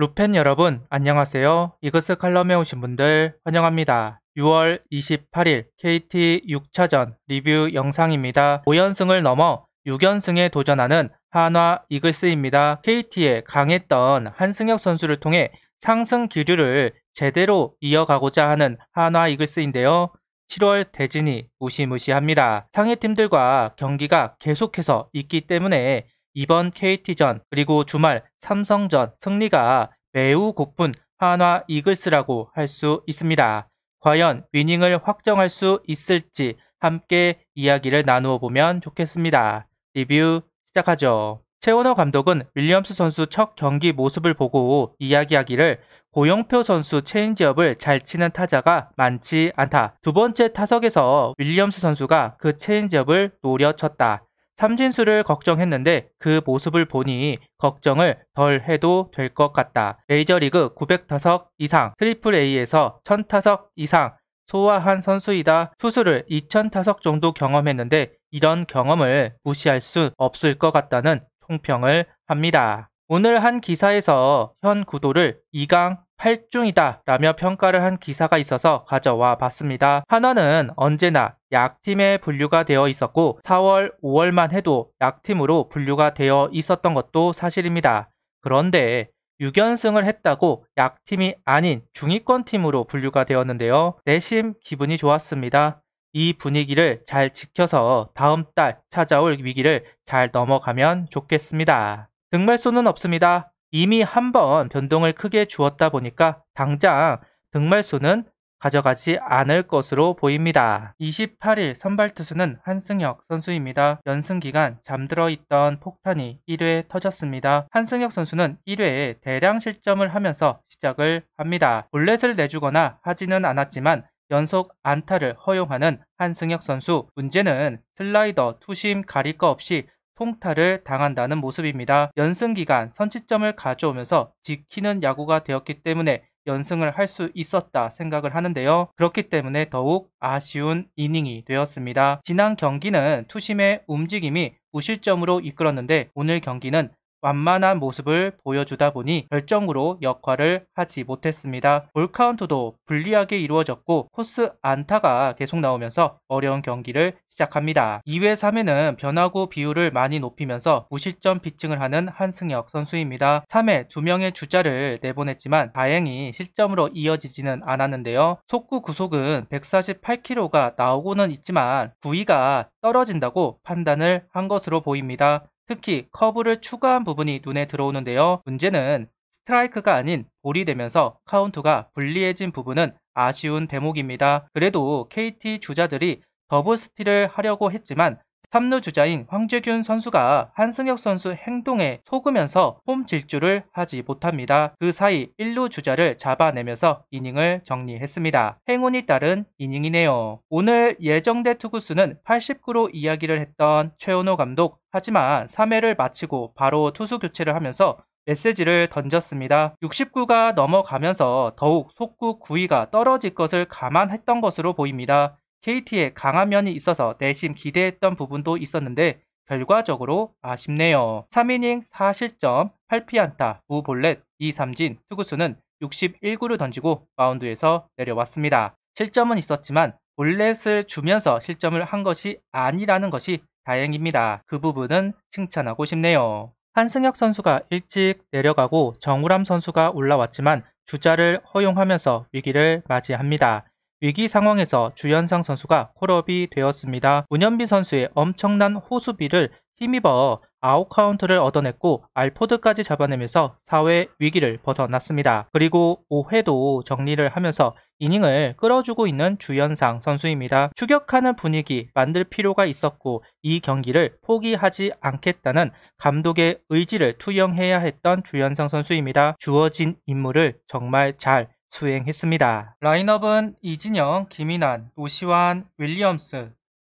루펜 여러분 안녕하세요. 이그스 칼럼에 오신 분들 환영합니다. 6월 28일 KT 6차전 리뷰 영상입니다. 5연승을 넘어 6연승에 도전하는 한화 이글스입니다. KT에 강했던 한승혁 선수를 통해 상승 기류를 제대로 이어가고자 하는 한화 이글스인데요. 7월 대진이 무시무시합니다. 상위팀들과 경기가 계속해서 있기 때문에 이번 KT전 그리고 주말 삼성전 승리가 매우 고픈 한화 이글스라고 할 수 있습니다. 과연 위닝을 확정할 수 있을지 함께 이야기를 나누어 보면 좋겠습니다. 리뷰 시작하죠. 최원호 감독은 윌리엄스 선수 첫 경기 모습을 보고 이야기하기를 고영표 선수 체인지업을 잘 치는 타자가 많지 않다. 두 번째 타석에서 윌리엄스 선수가 그 체인지업을 노려쳤다. 삼진수를 걱정했는데 그 모습을 보니 걱정을 덜 해도 될 것 같다. 메이저리그 900타석 이상, 트리플 A에서 1000타석 이상 소화한 선수이다. 투수를 2000타석 정도 경험했는데 이런 경험을 무시할 수 없을 것 같다는 총평을 합니다. 오늘 한 기사에서 현 구도를 2강 8중이다 라며 평가를 한 기사가 있어서 가져와 봤습니다. 한화는 언제나 약팀에 분류가 되어 있었고 4월, 5월만 해도 약팀으로 분류가 되어 있었던 것도 사실입니다. 그런데 6연승을 했다고 약팀이 아닌 중위권 팀으로 분류가 되었는데요. 내심 기분이 좋았습니다. 이 분위기를 잘 지켜서 다음 달 찾아올 위기를 잘 넘어가면 좋겠습니다. 득말소는 없습니다. 이미 한번 변동을 크게 주었다 보니까 당장 득말소는 가져가지 않을 것으로 보입니다. 28일 선발 투수는 한승혁 선수입니다. 연승 기간 잠들어 있던 폭탄이 1회에 터졌습니다. 한승혁 선수는 1회에 대량 실점을 하면서 시작을 합니다. 볼넷을 내주거나 하지는 않았지만 연속 안타를 허용하는 한승혁 선수. 문제는 슬라이더 투심 가릴 거 없이 통타를 당한다는 모습입니다. 연승 기간 선취점을 가져오면서 지키는 야구가 되었기 때문에 연승을 할 수 있었다 생각을 하는데요. 그렇기 때문에 더욱 아쉬운 이닝이 되었습니다. 지난 경기는 투심의 움직임이 무실점으로 이끌었는데 오늘 경기는 완만한 모습을 보여주다 보니 결정으로 역할을 하지 못했습니다. 볼 카운트도 불리하게 이루어졌고 코스 안타가 계속 나오면서 어려운 경기를 시작합니다. 2회, 3회는 변화구 비율을 많이 높이면서 무실점 피칭을 하는 한승혁 선수입니다. 3회 2명의 주자를 내보냈지만 다행히 실점으로 이어지지는 않았는데요. 속구 구속은 148km가 나오고는 있지만 구위가 떨어진다고 판단을 한 것으로 보입니다. 특히 커브를 추가한 부분이 눈에 들어오는데요. 문제는 스트라이크가 아닌 볼이 되면서 카운트가 불리해진 부분은 아쉬운 대목입니다. 그래도 KT 주자들이 더블 스틸을 하려고 했지만 3루 주자인 황재균 선수가 한승혁 선수 행동에 속으면서 홈 질주를 하지 못합니다. 그 사이 1루 주자를 잡아내면서 이닝을 정리했습니다. 행운이 따른 이닝이네요. 오늘 예정대 투구수는 89로 이야기를 했던 최원호 감독. 하지만 3회를 마치고 바로 투수 교체를 하면서 메시지를 던졌습니다. 69가 넘어가면서 더욱 속구 구위가 떨어질 것을 감안했던 것으로 보입니다. KT에 강한 면이 있어서 내심 기대했던 부분도 있었는데 결과적으로 아쉽네요. 3이닝 4실점 8피안타 무볼넷 2삼진 투구수는 61구를 던지고 마운드에서 내려왔습니다. 실점은 있었지만 볼넷을 주면서 실점을 한 것이 아니라는 것이 다행입니다. 그 부분은 칭찬하고 싶네요. 한승혁 선수가 일찍 내려가고 정우람 선수가 올라왔지만 주자를 허용하면서 위기를 맞이합니다. 위기 상황에서 주현상 선수가 콜업이 되었습니다. 문현빈 선수의 엄청난 호수비를 힘입어 아웃카운트를 얻어냈고 알포드까지 잡아내면서 4회 위기를 벗어났습니다. 그리고 5회도 정리를 하면서 이닝을 끌어주고 있는 주현상 선수입니다. 추격하는 분위기 만들 필요가 있었고 이 경기를 포기하지 않겠다는 감독의 의지를 투영해야 했던 주현상 선수입니다. 주어진 임무를 정말 잘 수행했습니다. 라인업은 이진영, 김인환, 노시환, 윌리엄스,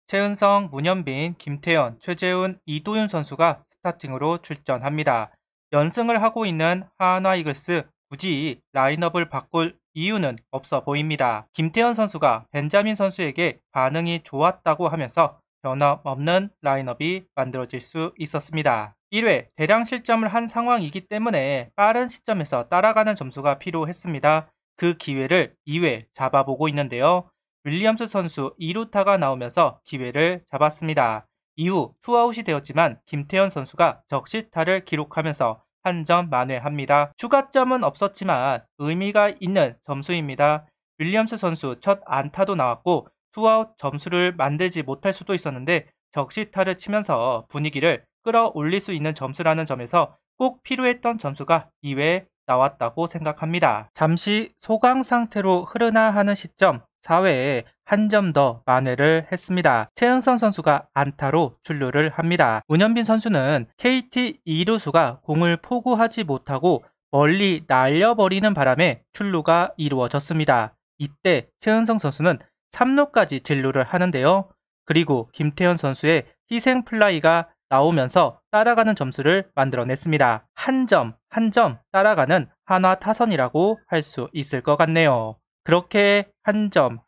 최은성, 문현빈, 김태현, 최재훈, 이도윤 선수가 스타팅으로 출전합니다. 연승을 하고 있는 한화 이글스 굳이 라인업을 바꿀 이유는 없어 보입니다. 김태현 선수가 벤자민 선수에게 반응이 좋았다고 하면서 변함없는 라인업이 만들어질 수 있었습니다. 1회 대량 실점을 한 상황이기 때문에 빠른 시점에서 따라가는 점수가 필요했습니다. 그 기회를 2회 잡아보고 있는데요. 윌리엄스 선수 2루타가 나오면서 기회를 잡았습니다. 이후 투아웃이 되었지만 김태현 선수가 적시타를 기록하면서 한 점 만회합니다. 추가점은 없었지만 의미가 있는 점수입니다. 윌리엄스 선수 첫 안타도 나왔고 투아웃 점수를 만들지 못할 수도 있었는데 적시타를 치면서 분위기를 끌어올릴 수 있는 점수라는 점에서 꼭 필요했던 점수가 2회에 나왔다고 생각합니다. 잠시 소강 상태로 흐르나 하는 시점 4회에 한 점 더 만회를 했습니다. 최은성 선수가 안타로 출루를 합니다. 문현빈 선수는 KT 2루수가 공을 포구하지 못하고 멀리 날려버리는 바람에 출루가 이루어졌습니다. 이때 최은성 선수는 3루까지 진루를 하는데요. 그리고 김태현 선수의 희생 플라이가 나오면서 따라가는 점수를 만들어냈습니다. 한 점 따라가는 한화 타선이라고 할 수 있을 것 같네요. 그렇게 한 점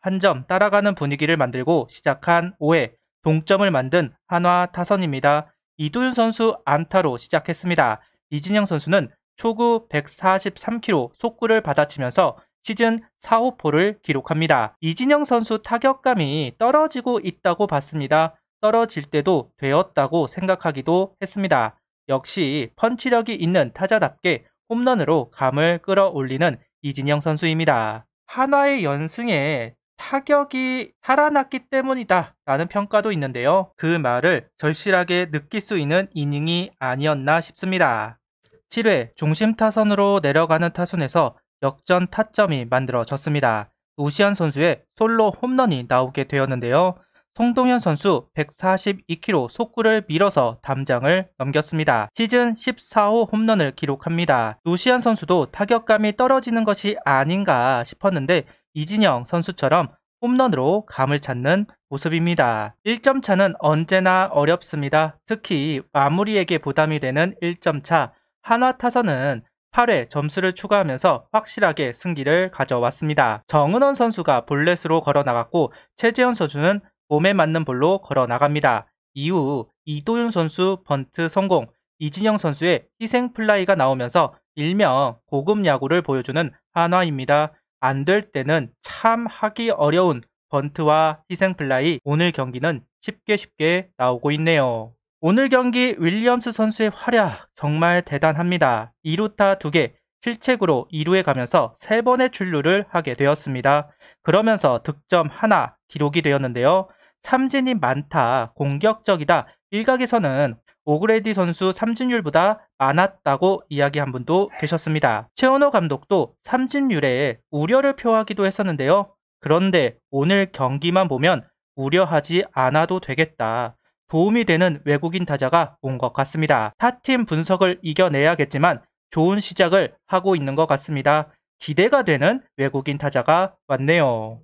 따라가는 분위기를 만들고 시작한 5회 동점을 만든 한화 타선입니다. 이도윤 선수 안타로 시작했습니다. 이진영 선수는 초구 143km 속구를 받아치면서 시즌 4호포를 기록합니다. 이진영 선수 타격감이 떨어지고 있다고 봤습니다. 떨어질 때도 되었다고 생각하기도 했습니다. 역시 펀치력이 있는 타자답게 홈런으로 감을 끌어올리는 이진영 선수입니다. 한화의 연승에 타격이 살아났기 때문이다 라는 평가도 있는데요. 그 말을 절실하게 느낄 수 있는 이닝이 아니었나 싶습니다. 7회 중심 타선으로 내려가는 타순에서 역전 타점이 만들어졌습니다. 노시안 선수의 솔로 홈런이 나오게 되었는데요. 송동현 선수 142km 속구를 밀어서 담장을 넘겼습니다. 시즌 14호 홈런을 기록합니다. 노시안 선수도 타격감이 떨어지는 것이 아닌가 싶었는데 이진영 선수처럼 홈런으로 감을 찾는 모습입니다. 1점 차는 언제나 어렵습니다. 특히 마무리에게 부담이 되는 1점 차. 한화 타선은 8회 점수를 추가하면서 확실하게 승기를 가져왔습니다. 정은원 선수가 볼넷으로 걸어나갔고 최재현 선수는 몸에 맞는 볼로 걸어나갑니다. 이후 이도윤 선수 번트 성공, 이진영 선수의 희생 플라이가 나오면서 일명 고급 야구를 보여주는 한화입니다. 안 될 때는 참 하기 어려운 번트와 희생 플라이, 오늘 경기는 쉽게 나오고 있네요. 오늘 경기 윌리엄스 선수의 활약 정말 대단합니다. 2루타 2개, 실책으로 2루에 가면서 3번의 출루를 하게 되었습니다. 그러면서 득점 하나 기록이 되었는데요. 삼진이 많다, 공격적이다. 일각에서는 오그레디 선수 삼진율보다 많았다고 이야기한 분도 계셨습니다. 최원호 감독도 삼진율에 우려를 표하기도 했었는데요. 그런데 오늘 경기만 보면 우려하지 않아도 되겠다. 도움이 되는 외국인 타자가 온 것 같습니다. 타팀 분석을 이겨내야겠지만 좋은 시작을 하고 있는 것 같습니다. 기대가 되는 외국인 타자가 왔네요.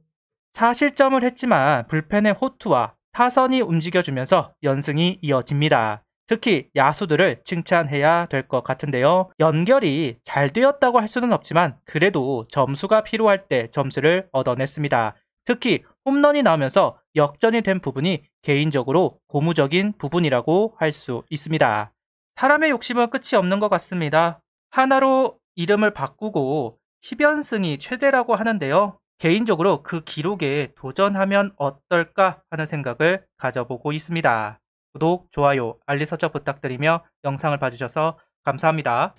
4실점을 했지만 불펜의 호투와 타선이 움직여주면서 연승이 이어집니다. 특히 야수들을 칭찬해야 될 것 같은데요. 연결이 잘 되었다고 할 수는 없지만 그래도 점수가 필요할 때 점수를 얻어냈습니다. 특히 홈런이 나오면서 역전이 된 부분이 개인적으로 고무적인 부분이라고 할 수 있습니다. 사람의 욕심은 끝이 없는 것 같습니다. 하나로 이름을 바꾸고 10연승이 최대라고 하는데요. 개인적으로 그 기록에 도전하면 어떨까 하는 생각을 가져보고 있습니다. 구독, 좋아요, 알림 설정 부탁드리며 영상을 봐주셔서 감사합니다.